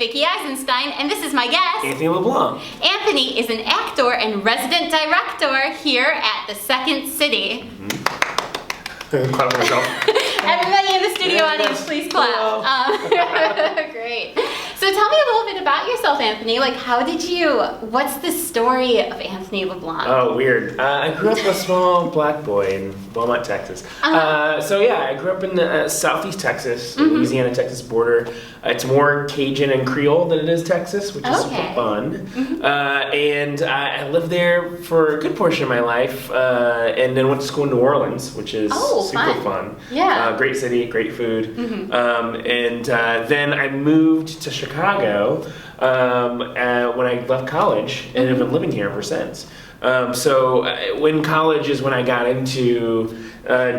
Vickie Eisenstein, and this is my guest, Anthony LeBlanc. Anthony is an actor and resident director here at the Second City. Clap for myself. Everybody in the studio audience, please clap. Great. So tell me a little bit about yourself, Anthony. Like, what's the story of Anthony LeBlanc? Oh, weird. I grew up a small black boy in Beaumont, Texas. I grew up in southeast Texas, Louisiana, Texas border. It's more Cajun and Creole than it is Texas, which is super fun. And I lived there for a good portion of my life, and then went to school in New Orleans, which is super fun. Yeah. Great city, great food. Then I moved to Chicago when I left college, and have been living here ever since. When college is when I got into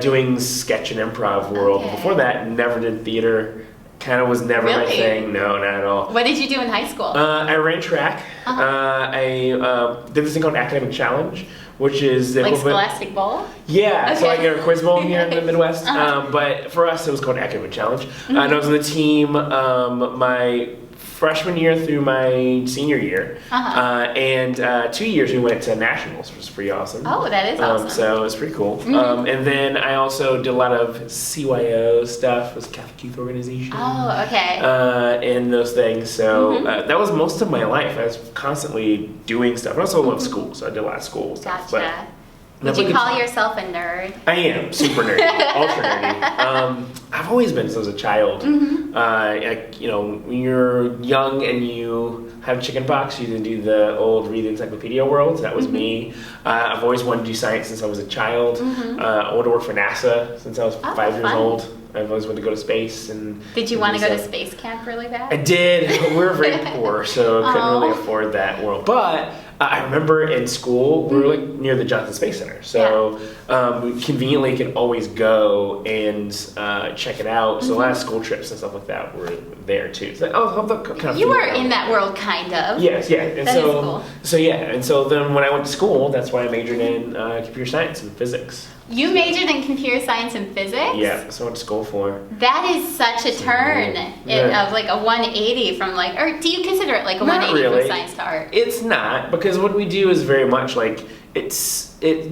doing sketch and improv world. Before that, never did theater. Kind of was never my thing. No, not at all. What did you do in high school? I ran track. I did this thing called Academic Challenge, which is like Scholastic Bowl? Yeah, so like a quiz bowl here in the Midwest. But for us, it was called Academic Challenge. And I was on the team my freshman year through my senior year. And 2 years we went to nationals, which was pretty awesome. Oh, that is awesome. So it was pretty cool. And then I also did a lot of CYO stuff. It was Catholic Youth Organization. Oh, okay. And those things. So that was most of my life. I was constantly doing stuff. I also loved school, so I did a lot of school stuff. Gotcha. Would you call yourself a nerd? I am super nerdy, ultra nerdy. I've always been since I was a child. When you're young and you have chicken pox, you can do the old read the encyclopedia world. That was me. I've always wanted to do science since I was a child. I wanted to work for NASA since I was 5 years old. I've always wanted to go to space. Did you want to go to space camp really bad? I did. We were very poor, so I couldn't really afford that world. But I remember in school, we were like near the Johnson Space Center. So we conveniently could always go and check it out. So a lot of school trips and stuff like that were there too. It's like, you were in that world, kind of. Yes, yeah. And that is cool. So then when I went to school, that's why I majored in computer science and physics. You majored in computer science and physics? Yeah, that's what I went to school for. That is such a turn of like a 180 from like, or do you consider it like a 180 from science to art? It's not, because what we do is very much like,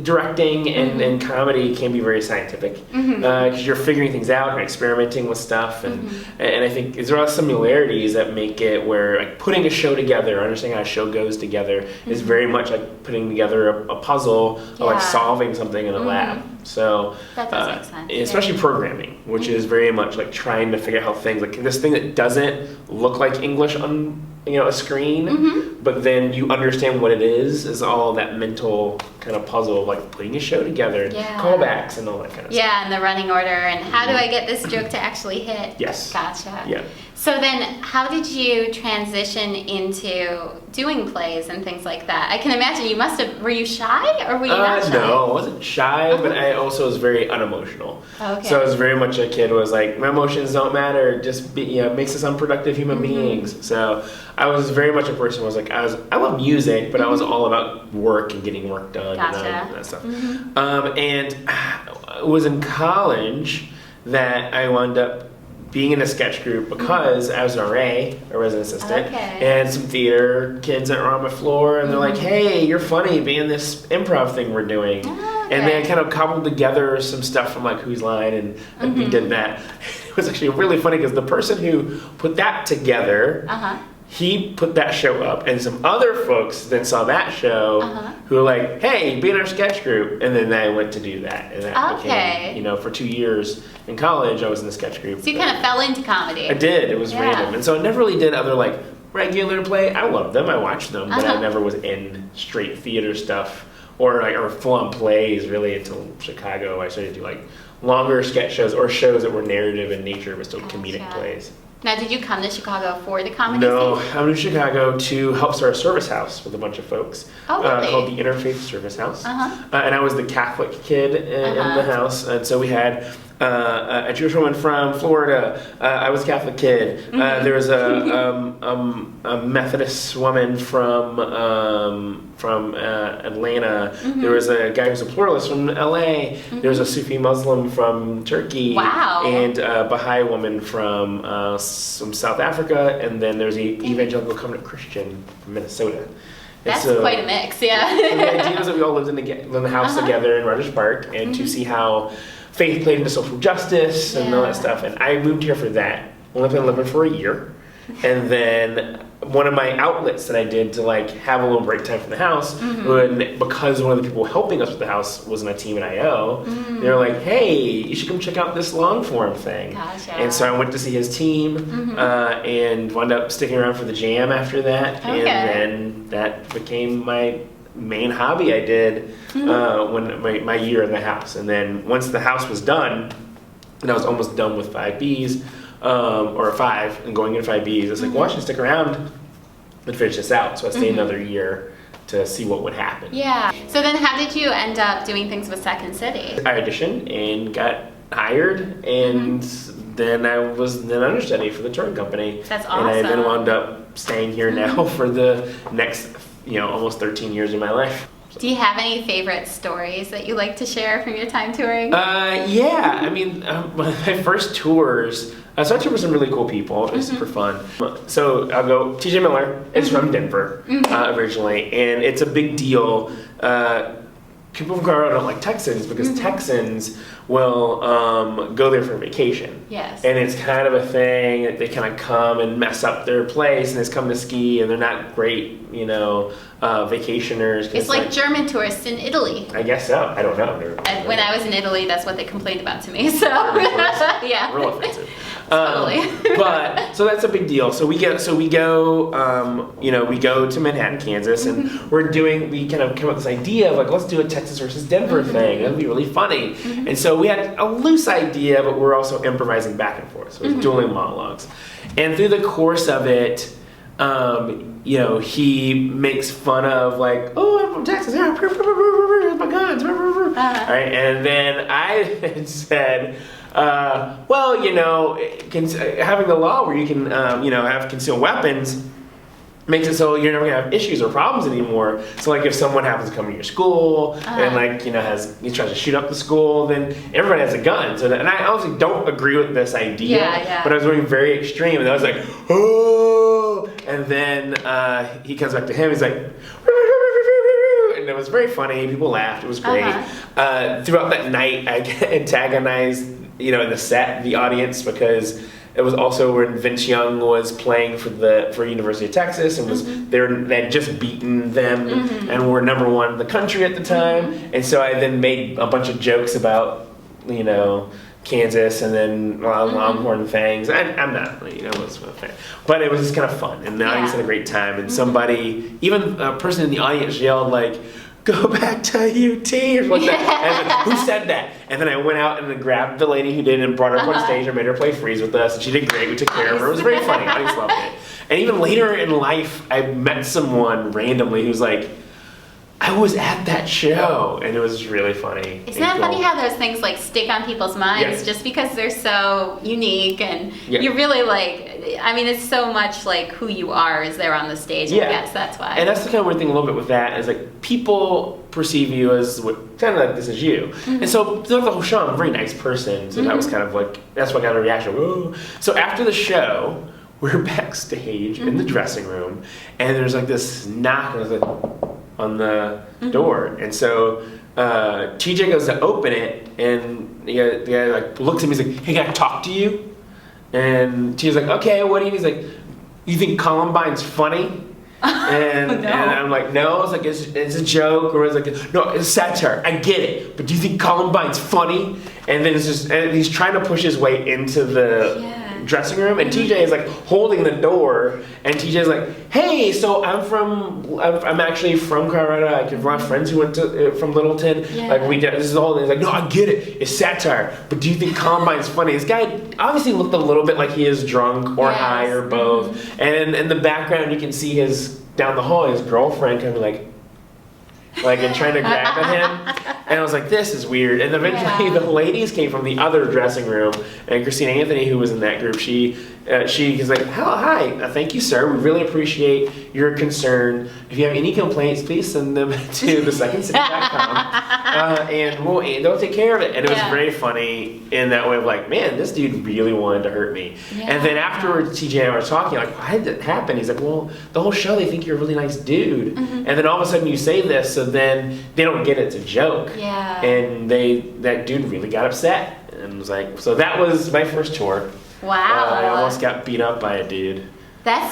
directing and comedy can be very scientific because you're figuring things out and experimenting with stuff and I think there are similarities that make it where like putting a show together, understanding how a show goes together is very much like putting together a puzzle or like solving something in a lab. So that does make sense. Especially programming, which is very much like trying to figure out how things like this thing that doesn't look like English on a screen, but then you understand what it is all that mental kind of puzzle of like putting a show together, callbacks and all that kind of stuff. Yeah, and the running order and how do I get this joke to actually hit? Yes. Gotcha. Yeah. So then how did you transition into doing plays and things like that? I can imagine were you shy or were you not shy? No, I wasn't shy, but I also was very unemotional. Okay. So I was very much a kid who was like, my emotions don't matter, just makes us unproductive human beings. So I was very much a person who was like, I love music, but I was all about work and getting work done and that stuff. And it was in college that I wound up being in a sketch group because I was an RA, a resident assistant, and some theater kids that were on my floor, and they're like, hey, you're funny, be in this improv thing we're doing. And they kind of cobbled together some stuff from like Whose Line, and we did that. It was actually really funny because the person who put that together, he put that show up, and some other folks then saw that show who were like, hey, be in our sketch group. And then I went to do that. And that became, for 2 years in college, I was in the sketch group. So you kind of fell into comedy. I did. It was random. And so I never really did other like regular play. I loved them. I watched them. But I never was in straight theater stuff or full-on plays really until Chicago. I started to do like longer sketch shows or shows that were narrative in nature but still comedic plays. Now, did you come to Chicago for the comedy No, scene? I moved to Chicago to help start a service house with a bunch of folks called the Interfaith Service House. And I was the Catholic kid in the house. And so we had a Jewish woman from Florida. I was a Catholic kid. There was a Methodist woman from from Atlanta. There was a guy who's a pluralist from LA. There was a Sufi Muslim from Turkey. Wow. And a Baha'i woman from South Africa. And then there's an evangelical covenant Christian from Minnesota. That's quite a mix, yeah. So the idea was that we all lived in the house together in Rogers Park, and to see how faith played into social justice and all that stuff. And I moved here for that. Only been living for a year. And then one of my outlets that I did to like have a little break time from the house, because one of the people helping us with the house was on a team at IO, they were like, hey, you should come check out this long form thing. Gotcha. And so I went to see his team and wound up sticking around for the jam after that. Okay. And then that became my main hobby I did when my year in the house. And then once the house was done, and I was almost done with 5Bs, or 5 and going into 5Bs, I was like, well, I should stick around and finish this out. So I stayed another year to see what would happen. Yeah. So then how did you end up doing things with Second City? I auditioned and got hired, and then I was an understudy for the touring company. That's awesome. And I then wound up staying here now for the next, almost 13 years of my life. Do you have any favorite stories that you like to share from your time touring? Yeah. I mean, my first tours, so I toured with some really cool people. It was super fun. So I'll go, TJ Miller is from Denver originally, and it's a big deal. People from Colorado don't like Texans because Texans will go there for vacation. Yes. And it's kind of a thing that they kind of come and mess up their place, and they come to ski, and they're not great, vacationers. It's like German tourists in Italy. I guess so. I don't know. When I was in Italy, that's what they complained about to me. So yeah. Real offensive. Totally. But so that's a big deal. So we go to Manhattan, Kansas, and we kind of came up with this idea of like, let's do a Texas versus Denver thing. That'd be really funny. And so we had a loose idea, but we're also improvising back and forth. So it was dueling monologues. And through the course of it, he makes fun of like, oh, I'm from Texas, yeah, here's my guns, all right, and then I had said, having the law where you can, have concealed weapons makes it so you're never gonna have issues or problems anymore. So like if someone happens to come to your school and he tries to shoot up the school, then everybody has a gun. So and I honestly don't agree with this idea, but I was going very extreme, and I was like, oh, and then he comes back to him, he's like, and it was very funny. People laughed. It was great. Throughout that night, I antagonized, in the set, the audience, because it was also when Vince Young was playing for University of Texas, and they had just beaten them and were number 1 in the country at the time. And so I then made a bunch of jokes about Kansas and then Longhorn Fangs. I'm not, was a fan, but it was just kind of fun, and the audience had a great time. And somebody, even a person in the audience, yelled like, "Go back to UT," or something like that. And I was like, who said that? And then I went out and grabbed the lady who did and brought her up on stage and made her play freeze with us, and she did great. We took care of her. It was very funny. I just loved it. And even later in life, I met someone randomly who's like, I was at that show, and it was really funny. Isn't that funny how those things like stick on people's minds just because they're so unique, and you really it's so much like who you are is there on the stage. I guess that's why. And that's the kind of weird thing a little bit with that is like people perceive you as kind of like this is you. And so throughout the whole show, I'm a very nice person, so that was kind of like, that's what got a reaction. Whoa. So after the show, we're backstage in the dressing room, and there's like this knock, and I was like, on the door, and so TJ goes to open it, and the guy like looks at me, he's like, "Hey, can I talk to you?" And TJ's like, "Okay, what do you?" He's like, "You think Columbine's funny?" And and I'm like, "No." It's like it's a joke, or it's like, "No, it's satire. I get it, but do you think Columbine's funny?" And then and he's trying to push his way into the dressing room, and TJ is like holding the door, and TJ's like, "Hey, so I'm actually from Colorado. I have a lot of friends who went to from Littleton. Like this is all." And he's like, "No, I get it. It's satire. But do you think Columbine's funny?" This guy obviously looked a little bit like he is drunk or high or both. And in the background, you can see down the hall, his girlfriend kind of like, like, and trying to grab at him. And I was like, this is weird. And eventually the ladies came from the other dressing room, and Christina Anthony, who was in that group, she was like, hi, thank you, sir. We really appreciate your concern. If you have any complaints, please send them to thesecondcity.com, and they'll take care of it. And it was very funny in that way of like, man, this dude really wanted to hurt me. Yeah. And then afterwards, TJ and I were talking, like, why did that happen? He's like, well, the whole show, they think you're a really nice dude. And then all of a sudden you say this, so then they don't get it's a joke. Yeah. And that dude really got upset. And was like, so that was my first tour. Wow. I almost got beat up by a dude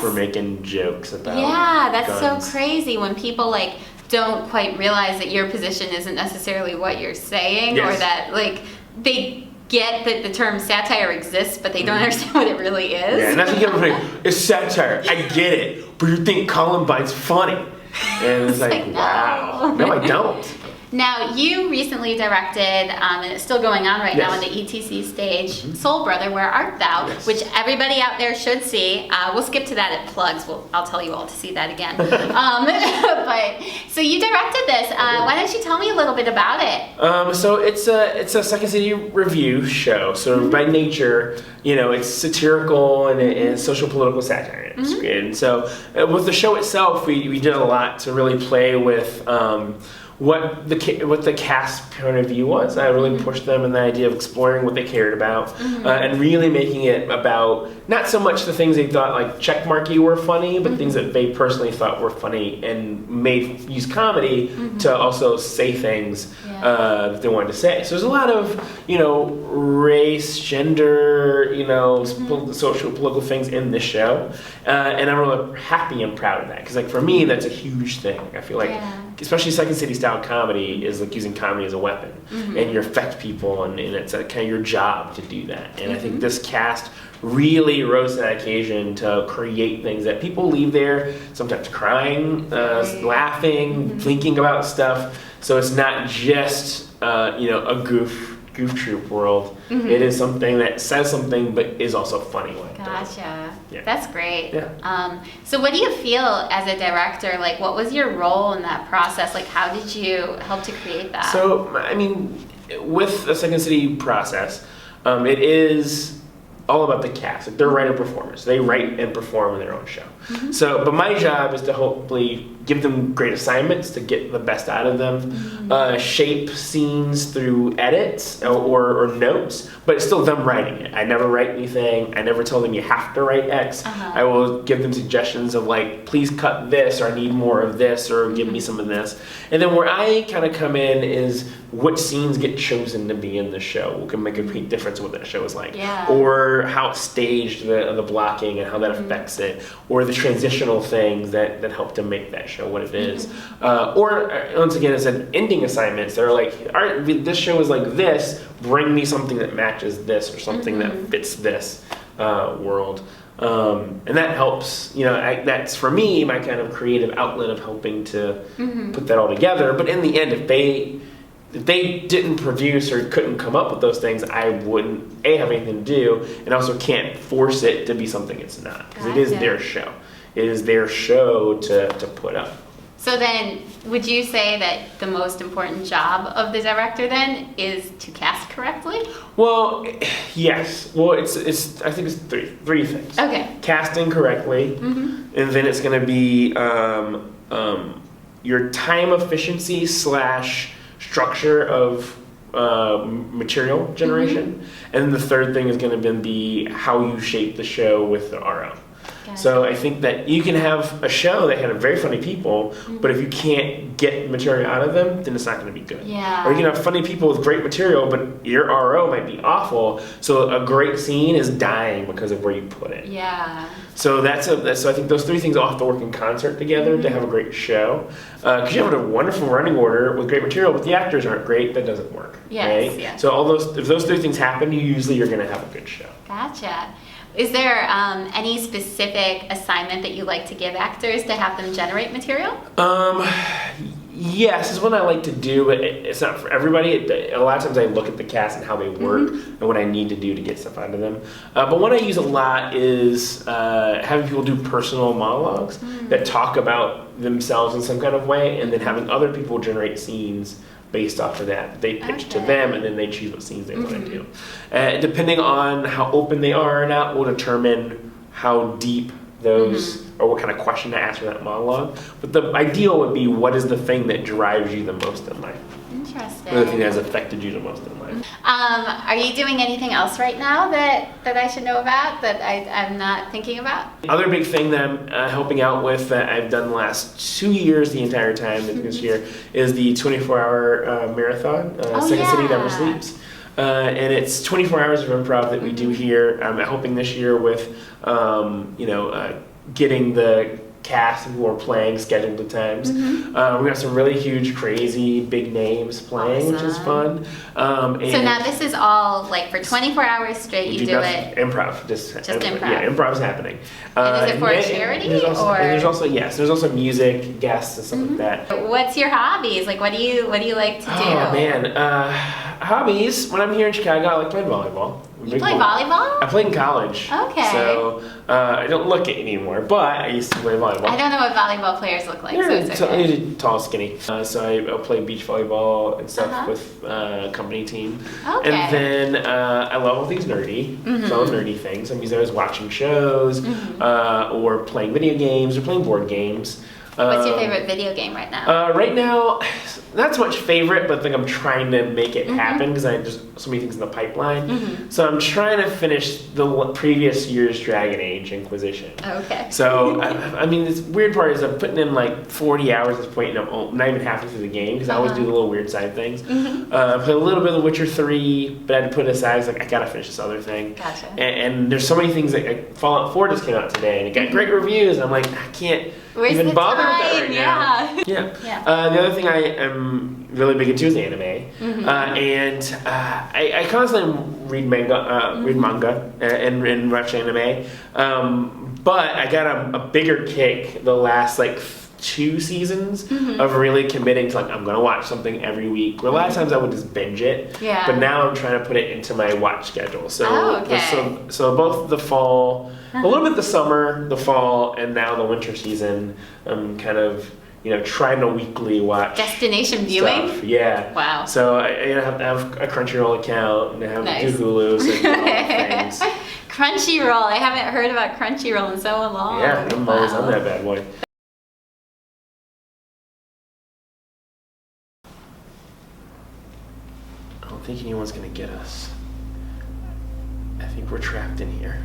for making jokes about that's guns. So crazy when people like don't quite realize that your position isn't necessarily what you're saying, or that like they get that the term satire exists, but they don't understand what it really is. Yeah, and that's what everybody, it's satire. I get it, but you think Columbine's funny. And it's like, wow. No, I don't. Now, you recently directed, and it's still going on right now on the ETC stage, Soul Brother, Where Art Thou, which everybody out there should see. We'll skip to that at plugs. I'll tell you all to see that again. But so you directed this. Why don't you tell me a little bit about it? So it's a Second City revue show. So by nature, it's satirical and it's social political satire. And so with the show itself, we did a lot to really play with what the cast point of view was. I really pushed them in the idea of exploring what they cared about, and really making it about not so much the things they thought like checkmarky were funny, but things that they personally thought were funny, and use comedy to also say things that they wanted to say. So there's a lot of race, gender, social, political things in this show, and I'm really happy and proud of that, because like for me that's a huge thing. I feel like especially Second City style comedy is like using comedy as a weapon, and you affect people, and it's kind of your job to do that. And I think this cast really rose to that occasion to create things that people leave there sometimes crying, laughing, thinking about stuff. So it's not just a goof troop world. It is something that says something but is also funny. Gotcha. Yeah. That's great. Yeah. So what do you feel as a director? Like, what was your role in that process? Like, how did you help to create that? So, I mean, with the Second City process, it is all about the cast. Like, they're writer-performers. They write and perform in their own show. So, but my job is to hopefully give them great assignments to get the best out of them, shape scenes through edits or notes, but it's still them writing it. I never write anything. I never tell them you have to write X. I will give them suggestions of like, please cut this, or I need more of this, or give me some of this. And then where I kind of come in is which scenes get chosen to be in the show can make a big difference in what that show is like. Or how it's staged, the blocking and how that affects it, or the transitional things that help to make that show what it is. Or once again, it's an ending assignments. They're like, all right, this show is like this, bring me something that matches this, or something that fits this world. And that helps, that's for me my kind of creative outlet of helping to put that all together. But in the end, if they didn't produce or couldn't come up with those things, I wouldn't have anything to do, and also can't force it to be something it's not, because it is their show. It is their show to put up. So then, would you say that the most important job of the director then is to cast correctly? Well, yes. Well, it's I think it's three things. Okay. Casting correctly, and then it's going to be your time efficiency / structure of material generation, and the third thing is going to be how you shape the show with the RO. So I think that you can have a show that had very funny people, but if you can't get material out of them, then it's not going to be good. Or you can have funny people with great material, but your RO might be awful. So a great scene is dying because of where you put it. So so I think those three things all have to work in concert together to have a great show. Because you have a wonderful running order with great material, but the actors aren't great, that doesn't work. Right? So if those three things happen, you're going to have a good show. Gotcha. Is there any specific assignment that you like to give actors to have them generate material? Yes, it's one I like to do, but it's not for everybody. A lot of times I look at the cast and how they work and what I need to do to get stuff out of them. But one I use a lot is having people do personal monologues that talk about themselves in some kind of way, and then having other people generate scenes based off of that. They pitch to them, and then they choose what scenes they want to do. Depending on how open they are or not will determine how deep those, or what kind of question to ask for that monologue. But the ideal would be, what is the thing that drives you the most in life? Interesting. Or the thing that has affected you the most in life. Are you doing anything else right now that I should know about that I'm not thinking about? Other big thing that I'm helping out with that I've done the last 2 years, the entire time this year, is the 24-hour marathon, Second City Never Sleeps. And it's 24 hours of improv that we do here. I'm helping this year with, getting the cast who are playing scheduled at times. We got some really huge, crazy, big names playing, which is fun. And so now this is all like for 24 hours straight. You do it improv, just improv. Yeah, improv's happening. And is it for a charity, there's also music, guests, and stuff like that. What's your hobbies? Like, what do you like to do? Oh man, hobbies. When I'm here in Chicago, I like playing volleyball. You play volleyball? I played in college. Okay. So I don't look it anymore, but I used to play volleyball. I don't know what volleyball players look like, so it's okay. Tall, skinny. So I play beach volleyball and stuff with a company team. Okay. And then I love all these nerdy things. I'm usually always watching shows or playing video games or playing board games. What's your favorite video game right now? Right now, not so much favorite, but I think I'm trying to make it happen because there's so many things in the pipeline. So I'm trying to finish the previous year's Dragon Age Inquisition. Okay. So, I mean, this weird part is I'm putting in like 40 hours at this point, and I'm not even halfway through the game because I always do the little weird side things. I played a little bit of The Witcher 3, but I had to put it aside. I was like, I gotta finish this other thing. Gotcha. And there's so many things that Fallout 4 just came out today, and it got great reviews, and I'm like, I can't even bother with that right now. Yeah. The other thing I am really big into is anime, and I constantly read manga and watch anime. But I got a bigger kick the last like 2 seasons of really committing to like, I'm gonna watch something every week. Where last times I would just binge it, but now I'm trying to put it into my watch schedule. So so both the fall, a little bit the summer, the fall, and now the winter season, I'm kind of trying to weekly watch destination viewing stuff. Yeah. Wow. So I have to have a Crunchyroll account and I have to do Hulu, so all things. Crunchyroll. I haven't heard about Crunchyroll in so long. Yeah, I'm always on that bad boy. I don't think anyone's gonna get us. I think we're trapped in here.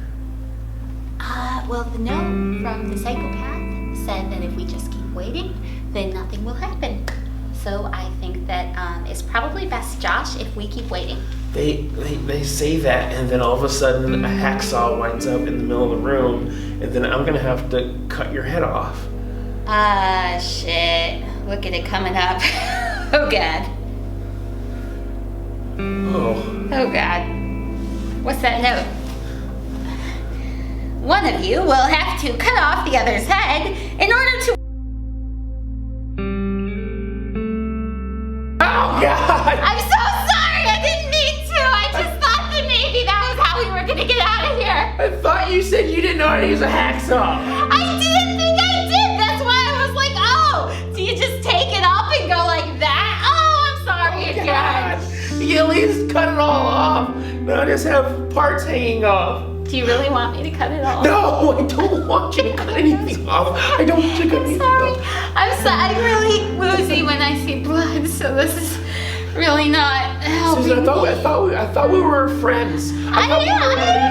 Well, the note from the psychopath said that if we just keep waiting, then nothing will happen. So I think that it's probably best, Josh, if we keep waiting. They say that, and then all of a sudden a hacksaw winds up in the middle of the room, and then I'm gonna have to cut your head off. Shit. Look at it coming up. Oh, God. Oh, God. What's that note? One of you will have to cut off the other's head in order to... Oh, God! I'm so sorry! I didn't mean to! I just thought that maybe that was how we were gonna get out of here! I thought you said you didn't know how to use a hacksaw! I didn't think I did! That's why I was like, oh! Do you just take it up and go like that? Oh, I'm sorry again! You at least cut it all off! Not just have parts hanging off. Do you really want me to cut it off? No, I don't want you to cut anything off. I don't want you to cut anything off. I'm really woozy when I see blood, so this is really not helping. Susan, I thought we were friends. I am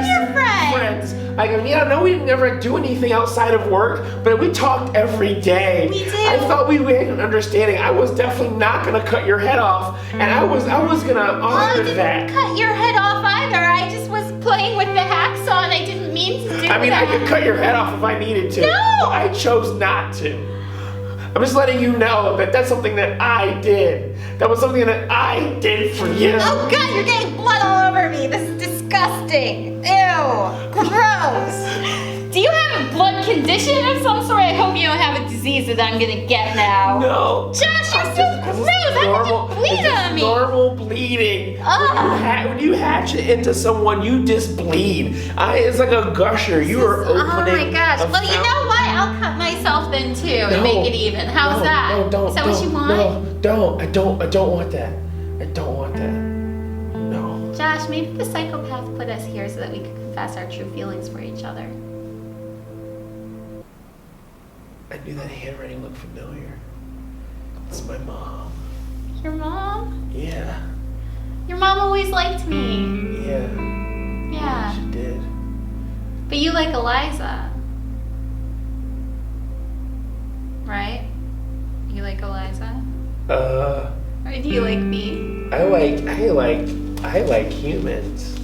your friend. I know we never do anything outside of work, but we talked every day. We did. I thought we had an understanding. I was definitely not gonna cut your head off, and I was gonna honor that. I didn't cut your head off either. I just was playing with the hacksaw, and I didn't mean to do that. I mean, I could cut your head off if I needed to. No! But I chose not to. I'm just letting you know that that's something that I did. That was something that I did for you. Oh, God, you're getting blood all over me. This is disgusting. Ew. Gross. Do you have a blood condition of some sort? I hope you don't have a disease that I'm gonna get now. No. Josh, you're so gross. How could you bleed on me? Normal bleeding. When you hatch it into someone, you just bleed. It's like a gusher. You are opening. Oh my gosh. Well, you know what? I'll cut myself then too. and make it even. How's that? No, don't. Is that what you want? No, don't. I don't want that. I don't want that. No. Josh, maybe the psychopath put us here so that we could confess our true feelings for each other. I knew that handwriting looked familiar. It's my mom. Your mom? Yeah. Your mom always liked me. Yeah. Yeah. She did. But you like Eliza. Right? You like Eliza? Or do you like me? I like humans.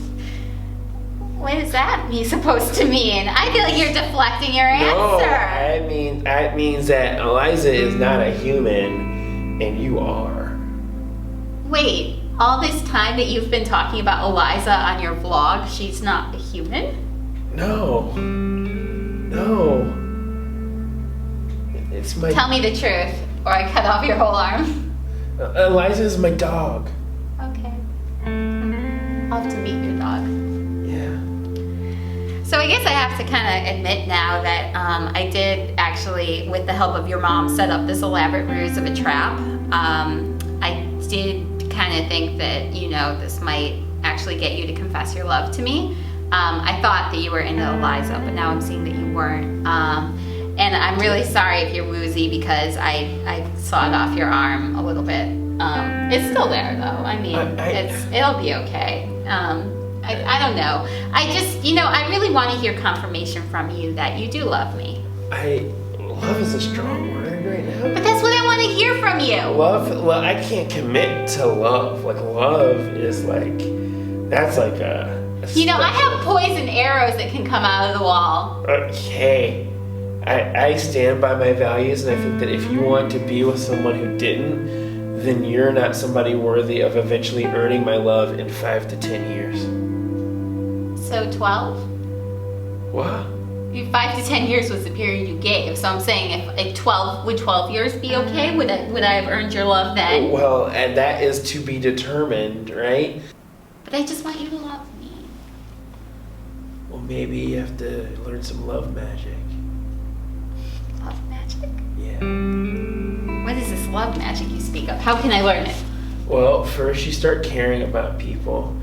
What is that supposed to mean? I feel like you're deflecting your No, answer. that means that Eliza is not a human, and you are. Wait, all this time that you've been talking about Eliza on your vlog, she's not a human? No. It's my. Tell me the truth, or I cut off your whole arm. Eliza is my dog. Okay. I'll have to meet your dog. Yeah. So I guess I have to kind of admit now that I did actually, with the help of your mom, set up this elaborate ruse of a trap. I did kind of think that, this might actually get you to confess your love to me. I thought that you were into Eliza, but now I'm seeing that you weren't. And I'm really sorry if you're woozy because I sawed off your arm a little bit. It's still there though. I mean, it'll be okay. I don't know. I just, I really want to hear confirmation from you that you do love me. Love is a strong word right now. But that's what I want to hear from you. Love, I can't commit to love. Like, love is that's like a I have poison arrows that can come out of the wall. Okay. I stand by my values, and I think that if you want to be with someone who didn't, then you're not somebody worthy of eventually earning my love in 5 to 10 years. So 12? What? 5 to 10 years was the period you gave. So I'm saying if 12, would 12 years be okay? Would I have earned your love then? Well, and that is to be determined, right? But I just want you to love me. Well, maybe you have to learn some love magic. Love magic? Yeah. What is this love magic you speak of? How can I learn it? Well, first you start caring about people.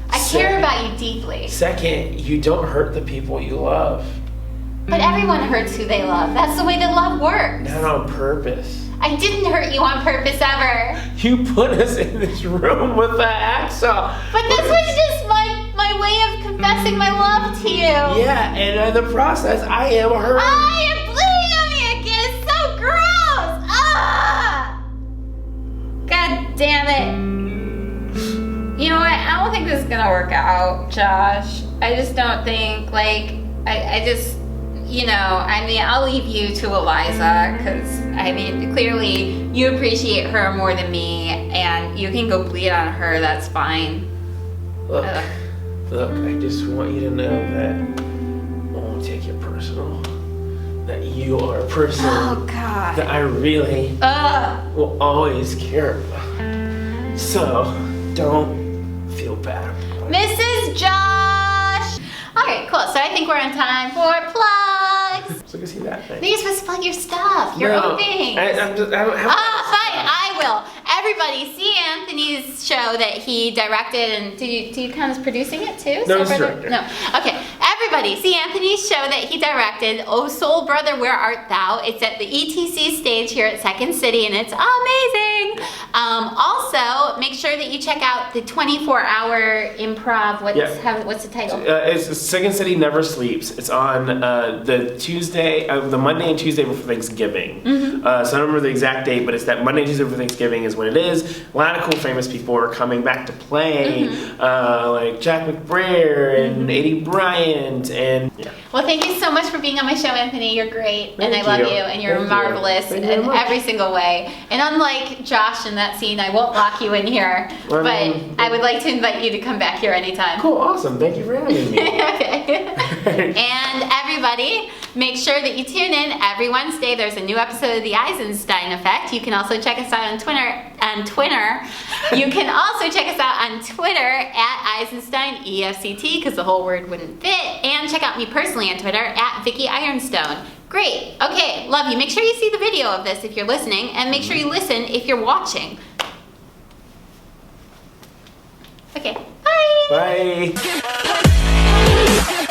I care about you deeply. Second, you don't hurt the people you love. But everyone hurts who they love. That's the way that love works. Not on purpose. I didn't hurt you on purpose ever. You put us in this room with the hacksaw. But this was just my way of confessing my love to you. Yeah, and in the process, I am hurt. I am bleeding on me again. It's so gross. Ah! God damn it. You know what? I don't think this is gonna work out, Josh. I just don't think, I just, I'll leave you to Eliza, because, clearly you appreciate her more than me, and you can go bleed on her, that's fine. Look, I just want you to know that I won't take it personal. That you are a person that I really will always care about. So, don't feel bad about it. Mrs. Josh! Alright, cool. So I think we're on time for plugs. So go see that thing. You're supposed to plug your stuff, your own things. I don't have Fine, I will. Everybody, see Anthony's show that he directed, and do you count as producing it too? No, it's director. No. Okay. Everybody, see Anthony's show that he directed, Oh Soul Brother, Where Art Thou? It's at the ETC stage here at Second City, and it's amazing. Also, make sure that you check out the 24-hour improv. What's the title? It's Second City Never Sleeps. It's on the Monday and Tuesday before Thanksgiving. Mm-hmm. So I don't remember the exact date, but it's that Monday and Tuesday before Thanksgiving is when it is. A lot of cool famous people are coming back to play, like Jack McBrayer and Eddie Bryant, and yeah. Well, thank you so much for being on my show, Anthony. You're great, and I love you, and you're marvelous in every single way. And unlike Josh in that scene, I won't lock you in here, but I would like to invite you to come back here anytime. Cool, awesome. Thank you for having me. Okay. And everybody, make sure that you tune in every Wednesday. There's a new episode of the Eisenstein Effect. You can also check us out on Twitter. You can also check us out on Twitter at Eisenstein EFCT, because the whole word wouldn't fit. And check out me personally on Twitter at Vickie Ironstone. Great. Okay, love you. Make sure you see the video of this if you're listening, and make sure you listen if you're watching. Okay, bye. Bye.